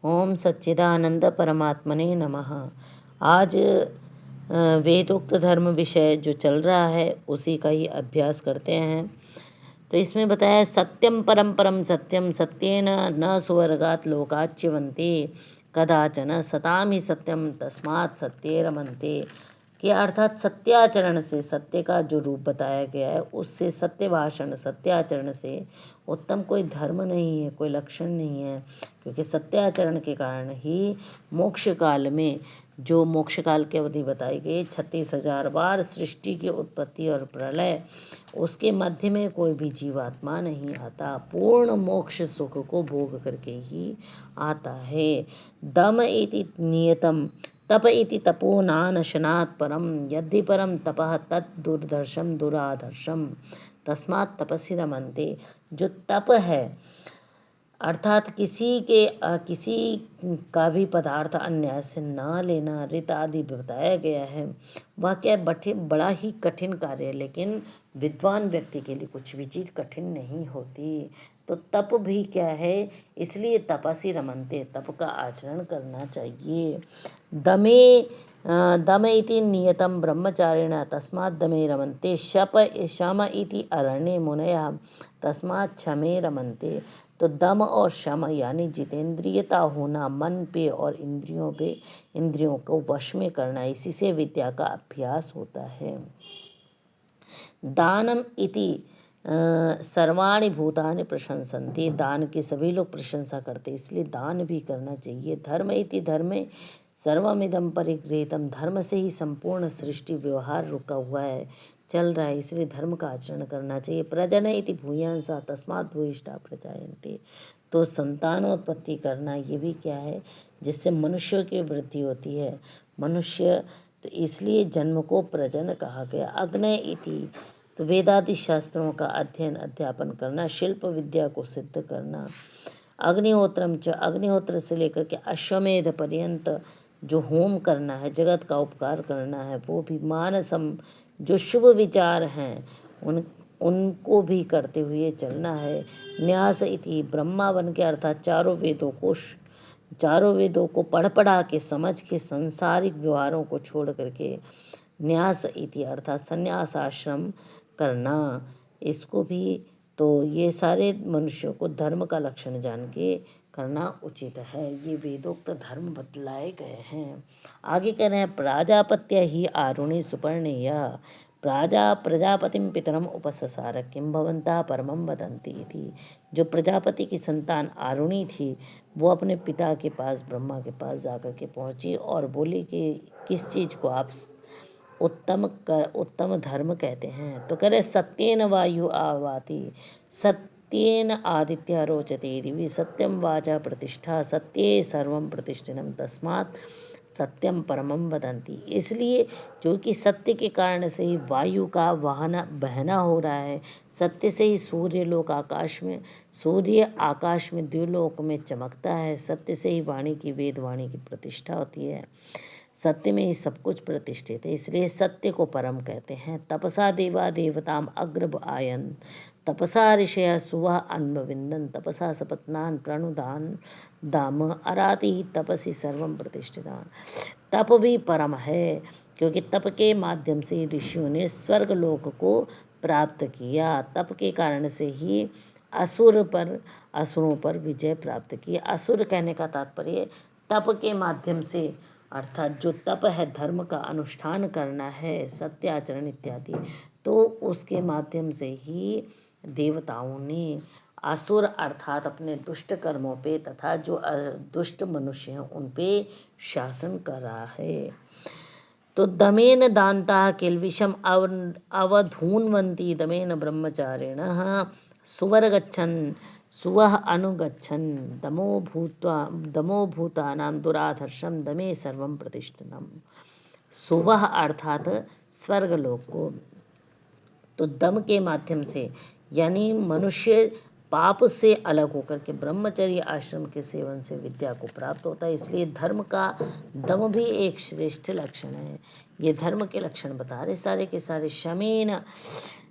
ओम सच्चिदानंद परमात्मने नमः। आज वेदोक्त धर्म विषय जो चल रहा है उसी का ही अभ्यास करते हैं। तो इसमें बताया है, सत्यम परम परम सत्यम सत्येन न सुवर्गात् लोकात् च्यवन्ते कदाचन सताम ही सत्यम तस्मात् सत्ये रमन्ते। कि अर्थात सत्याचरण से, सत्य का जो रूप बताया गया है उससे, सत्य भाषण सत्याचरण से उत्तम कोई धर्म नहीं है, कोई लक्षण नहीं है। क्योंकि सत्याचरण के कारण ही मोक्ष काल में, जो मोक्ष काल की अवधि बताई गई 36,000 बार सृष्टि की उत्पत्ति और प्रलय, उसके मध्य में कोई भी जीवात्मा नहीं आता, पूर्ण मोक्ष सुख को भोग करके ही आता है। दम इति नियतम तप इति तपो नानशनात् परम यद्धि परम तपः तत् दुर्धर्षम दुराधर्षम तस्मात् तपसि रमन्ते। जो तप है अर्थात किसी का भी पदार्थ अन्याय से ना लेना, ऋत आदि बताया गया है, वह क्या बड़ा ही कठिन कार्य है। लेकिन विद्वान व्यक्ति के लिए कुछ भी चीज़ कठिन नहीं होती। तो तप भी क्या है, इसलिए तपसि रमन्ते, तप का आचरण करना चाहिए। दम इति नियतम ब्रह्मचारिण तस्मात् दमे रमन्ते। शम इति अरण्ये मुनयः तस्मात् क्षमे रमन्ते। तो दम और शम यानी जितेंद्रियता होना, मन पे और इंद्रियों को वश में करना, इसी से विद्या का अभ्यास होता है। दानम इति सर्वाणि भूतानि प्रशंसन्ति। दान की सभी लोग प्रशंसा करते, इसलिए दान भी करना चाहिए। धर्म इति धर्मे सर्वमिदं परिगृहीतम। धर्म से ही संपूर्ण सृष्टि व्यवहार रुका हुआ है, चल रहा है, इसलिए धर्म का आचरण करना चाहिए। प्रजन इति भूयांसा तस्मात् भूयिष्ठा प्रजायन्ते। तो संतानोत्पत्ति करना, ये भी क्या है, जिससे मनुष्य की वृद्धि होती है। मनुष्य, तो इसलिए जन्म को प्रजन कहा गया। अग्नय इति, तो वेदादि शास्त्रों का अध्ययन अध्यापन करना, शिल्प विद्या को सिद्ध करना। अग्निहोत्रम च, अग्निहोत्र से लेकर के अश्वमेध पर्यंत जो होम करना है, जगत का उपकार करना है, वो भी। मानसम, जो शुभ विचार हैं उनको भी करते हुए चलना है। न्यास इति ब्रह्मावन के अर्थात चारों वेदों को पढ़ा के समझ के सांसारिक व्यवहारों को छोड़ करके न्यास इति अर्थात संन्यास आश्रम करना, इसको भी। तो ये सारे मनुष्यों को धर्म का लक्षण जान के करना उचित है। ये वेदोक्त धर्म बतलाए गए हैं। आगे कह रहे हैं, प्राजापत्य ही आरुणि सुपर्णेय प्रजापतिम पितरम उपससार किम भवंता परमम वदंती थी। जो प्रजापति की संतान आरुणि थी, वो अपने पिता के पास, ब्रह्मा के पास जाकर के पहुंची और बोली कि किस चीज़ को आप उत्तम धर्म कहते हैं। तो कह रहे, सत्येन वायु आवाति सत्येन आदित्य रोचते दिवि सत्यम वाचा प्रतिष्ठा सत्ये सर्वम प्रतिष्ठितम तस्मात् सत्यम परमम वदंती। इसलिए जो कि सत्य के कारण से ही वायु का बहना हो रहा है, सत्य से ही सूर्य आकाश में द्युलोक में चमकता है, सत्य से ही वाणी की, वेद वाणी की प्रतिष्ठा होती है, सत्य में ही सब कुछ प्रतिष्ठित है, इसलिए सत्य को परम कहते हैं। तपसा देवा देवताम अग्रभ आयन तपसा ऋषय सुवह अन्वविंदन तपसा सपत्नान प्रणुदान दाम अराति ही तपसी सर्वम प्रतिष्ठितान। तप भी परम है, क्योंकि तप के माध्यम से ऋषियों ने स्वर्ग लोक को प्राप्त किया। तप के कारण से ही असुरों पर विजय प्राप्त की। असुर कहने का तात्पर्य तप के माध्यम से, अर्थात जो तप है, धर्म का अनुष्ठान करना है, सत्य आचरण इत्यादि, तो उसके माध्यम से ही देवताओं ने असुर अर्थात अपने दुष्ट कर्मों पे तथा जो दुष्ट मनुष्य हैं उन पे शासन करा है। तो दमेन दान्ता किल्विषम अवधून्वन्ति दमेन ब्रह्मचारिण सुवर्गच्छन् सुवह अनुगच्छन् दमो भूतानां दुराधर्षम दमे सर्वम प्रतिष्ठितम। सुवह अर्थात स्वर्गलोक को। तो दम के माध्यम से, यानी मनुष्य पाप से अलग होकर के ब्रह्मचर्य आश्रम के सेवन से विद्या को प्राप्त होता है। इसलिए धर्म का दम भी एक श्रेष्ठ लक्षण है। ये धर्म के लक्षण बता रहे सारे के सारे। शमेन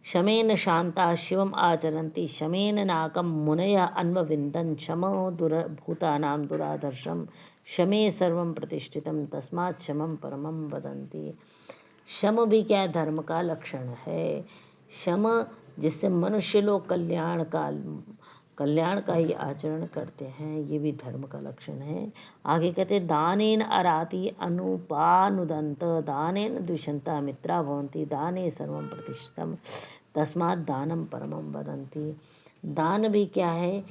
शमेन शांता शिवम आचरन्ति शमेन नाकम मुनयः अन्वविन्दन् शमो भूतानां दुराधर्षं शमे सर्वं प्रतिष्ठितं तस्मात् शमं परमं वदन्ति। शम भी क्या धर्म का लक्षण है। शम जिससे मनुष्य लोग कल्याण का ही आचरण करते हैं, ये भी धर्म का लक्षण है। आगे कहते दानेन अराति अनुपानुदंत दानेन द्विषंता मित्रा भवन्ति दाने सर्वं प्रतिष्ठितम् तस्मात् दानम परमं वदन्ति। दान भी क्या है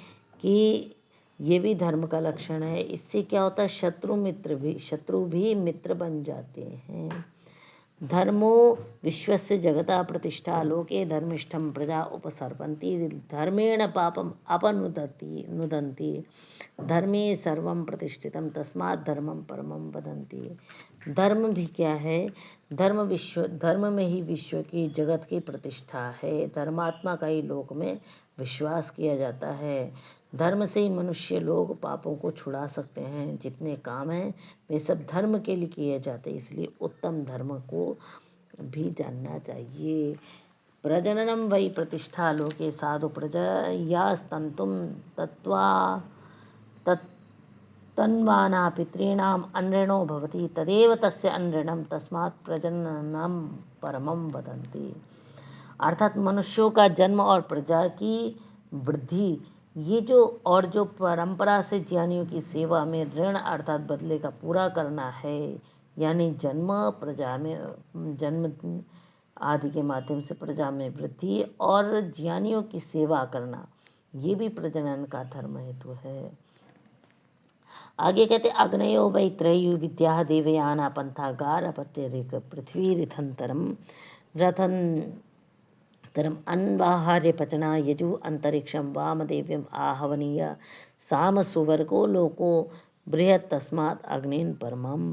कि ये भी धर्म का लक्षण है। इससे क्या होता है, शत्रु भी मित्र बन जाते हैं। धर्मो विश्वस्य जगता प्रतिष्ठा लोके धर्मिष्ठम प्रजा उपसर्पन्ति धर्मेण पापम नुदन्ति धर्मे सर्वं प्रतिष्ठितम तस्मात् धर्मं परमं वदन्ति। धर्म भी क्या है, धर्म में ही विश्व की जगत की प्रतिष्ठा है। धर्मात्मा का ही लोक में विश्वास किया जाता है। धर्म से ही मनुष्य लोग पापों को छुड़ा सकते हैं। जितने काम हैं वे सब धर्म के लिए किए जाते हैं, इसलिए उत्तम धर्म को भी जानना चाहिए। प्रजननम वै प्रतिष्ठा लोके साधु प्रजयास्तंतुम तत्वा तन्वाना पितॄणाम अनृणो भवति तदेव तस्य अनृणम तस्मात् प्रजननम परमं वदन्ति। अर्थात मनुष्यों का जन्म और प्रजा की वृद्धि, ये जो परंपरा से ज्ञानियों की सेवा में ऋण अर्थात बदले का पूरा करना है, यानी जन्म आदि के माध्यम से प्रजा में वृद्धि और ज्ञानियों की सेवा करना, ये भी प्रजनन का धर्म हेतु है। आगे कहते अग्नयो वै त्रयी विद्या देवयाना पंथा गार अपत्य पृथ्वी रथन तरम अन्वाहार्य पचना यजु अंतरिक्षम वामदेव्यम आहवनीय साम सुवर्गो लोको बृहत् तस्मात् अग्नेन परमं